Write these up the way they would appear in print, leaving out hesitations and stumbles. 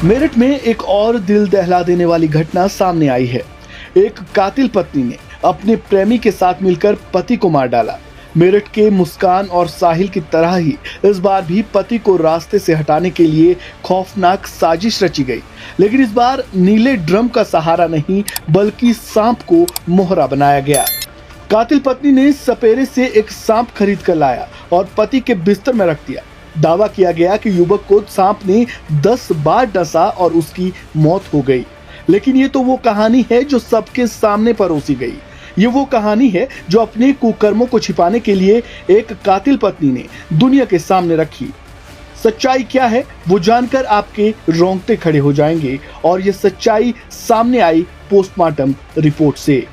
मेरठ में एक और दिल दहला देने वाली घटना सामने आई है। एक कातिल पत्नी ने अपने प्रेमी के साथ मिलकर पति को मार डाला। मेरठ के मुस्कान और साहिल की तरह ही इस बार भी पति को रास्ते से हटाने के लिए खौफनाक साजिश रची गई, लेकिन इस बार नीले ड्रम का सहारा नहीं बल्कि सांप को मोहरा बनाया गया। कातिल पत्नी ने सपेरे से एक सांप खरीद कर लाया और पति के बिस्तर में रख दिया। दावा किया गया कि युवक को सांप ने 10 बार डसा और उसकी मौत हो गई। लेकिन ये तो वो कहानी है जो सबके सामने परोसी गई। ये वो कहानी है जो अपने कुकर्मों को छिपाने के लिए एक कातिल पत्नी ने दुनिया के सामने रखी। सच्चाई क्या है वो जानकर आपके रोंगटे खड़े हो जाएंगे। और ये सच्चाई सामने आई पोस्टमार्टम रिपोर्ट से।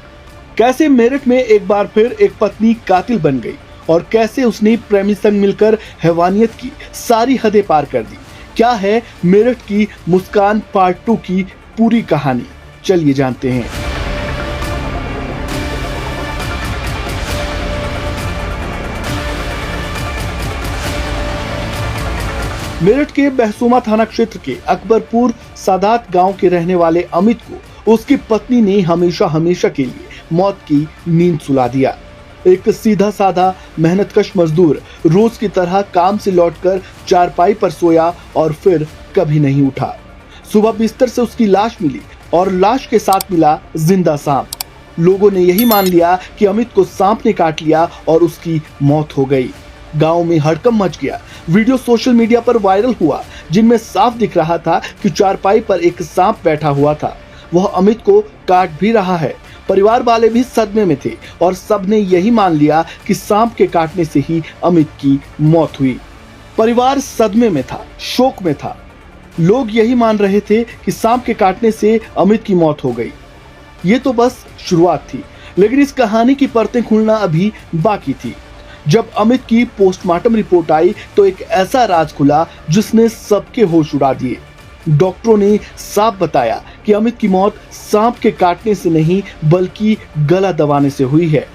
कैसे मेरठ में एक बार फिर एक पत्नी कातिल बन गई और कैसे उसने प्रेमी संग मिलकर हैवानियत की सारी हदें पार कर दी। क्या है मेरठ की मुस्कान पार्ट 2 की पूरी कहानी, चलिए जानते हैं। मेरठ के बहसुमा थाना क्षेत्र के अकबरपुर सादात गांव के रहने वाले अमित को उसकी पत्नी ने हमेशा हमेशा के लिए मौत की नींद सुला दिया। एक सीधा साधा मेहनतकश मजदूर रोज की तरह काम से लौटकर चारपाई पर सोया और फिर कभी नहीं उठा। सुबह बिस्तर से उसकी लाश मिली और लाश के साथ मिला जिंदा सांप। लोगों ने यही मान लिया कि अमित को सांप ने काट लिया और उसकी मौत हो गई। गांव में हड़कंप मच गया। वीडियो सोशल मीडिया पर वायरल हुआ जिनमें साफ दिख रहा था कि चारपाई पर एक सांप बैठा हुआ था। वह अमित को काट भी रहा है। परिवार वाले भी सदमे में थे और सबने यही मान लिया कि सांप के काटने से ही अमित की मौत हुई। परिवार सदमे में था, शोक में था। लोग यही मान रहे थे कि सांप के काटने से अमित की मौत हो गई। ये तो बस शुरुआत थी, लेकिन इस कहानी की परतें खुलना अभी बाकी थी। जब अमित की पोस्टमार्टम रिपोर्ट आई तो एक ऐसा राज खुला जिसने सबके होश उड़ा दिए। डॉक्टरों ने साफ बताया कि अमित की मौत सांप के काटने से नहीं बल्कि गला दबाने से हुई है।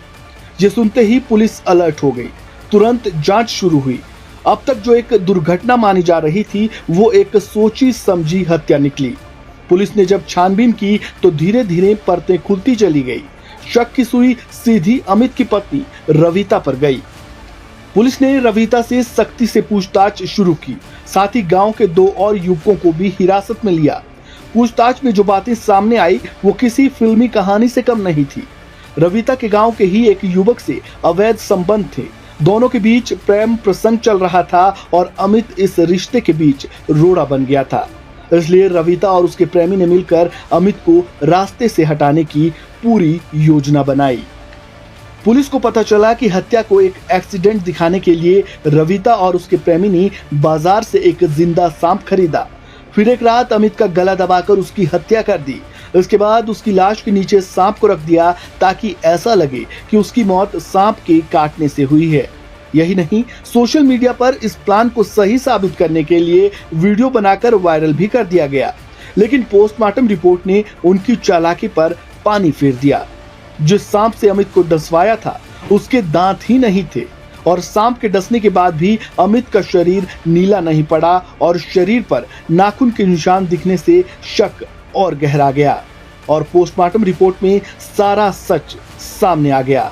ये सुनते ही पुलिस अलर्ट हो गई। तुरंत जांच शुरू हुई। अब तक जो एक दुर्घटना मानी जा रही थी वो एक सोची समझी हत्या निकली। पुलिस ने जब छानबीन की तो धीरे धीरे परतें खुलती चली गई। शक की सुई सीधी अमित की पत्नी रविता पर गई। पुलिस ने रविता से सख्ती से पूछताछ शुरू की। साथ ही गांव के 2 और युवकों को भी हिरासत में लिया। पूछताछ में जो बातें सामने आई वो किसी फिल्मी कहानी से कम नहीं थी। रविता के गांव के ही एक युवक से अवैध संबंध थे। दोनों के बीच प्रेम प्रसंग चल रहा था और अमित इस रिश्ते के बीच रोड़ा बन गया था। इसलिए रविता और उसके प्रेमी ने मिलकर अमित को रास्ते से हटाने की पूरी योजना बनाई। पुलिस को पता चला कि हत्या को एक एक्सीडेंट दिखाने के लिए रविता और उसके प्रेमी ने बाजार से एक जिंदा सांप खरीदा। फिर एक रात अमित का गला दबाकर उसकी हत्या कर दी। इसके बाद उसकी लाश के नीचे सांप को रख दिया ताकि ऐसा लगे कि उसकी मौत सांप के काटने से हुई है। यही नहीं, सोशल मीडिया पर इस प्लान को सही साबित करने के लिए वीडियो बनाकर वायरल भी कर दिया गया। लेकिन पोस्टमार्टम रिपोर्ट ने उनकी चालाकी पर पानी फेर दिया। जिस सांप से अमित को डसवाया था उसके दांत ही नहीं थे और सांप के डसने के बाद भी अमित का शरीर नीला नहीं पड़ा और शरीर पर नाखून के निशान दिखने से शक और गहरा गया और पोस्टमार्टम रिपोर्ट में सारा सच सामने आ गया।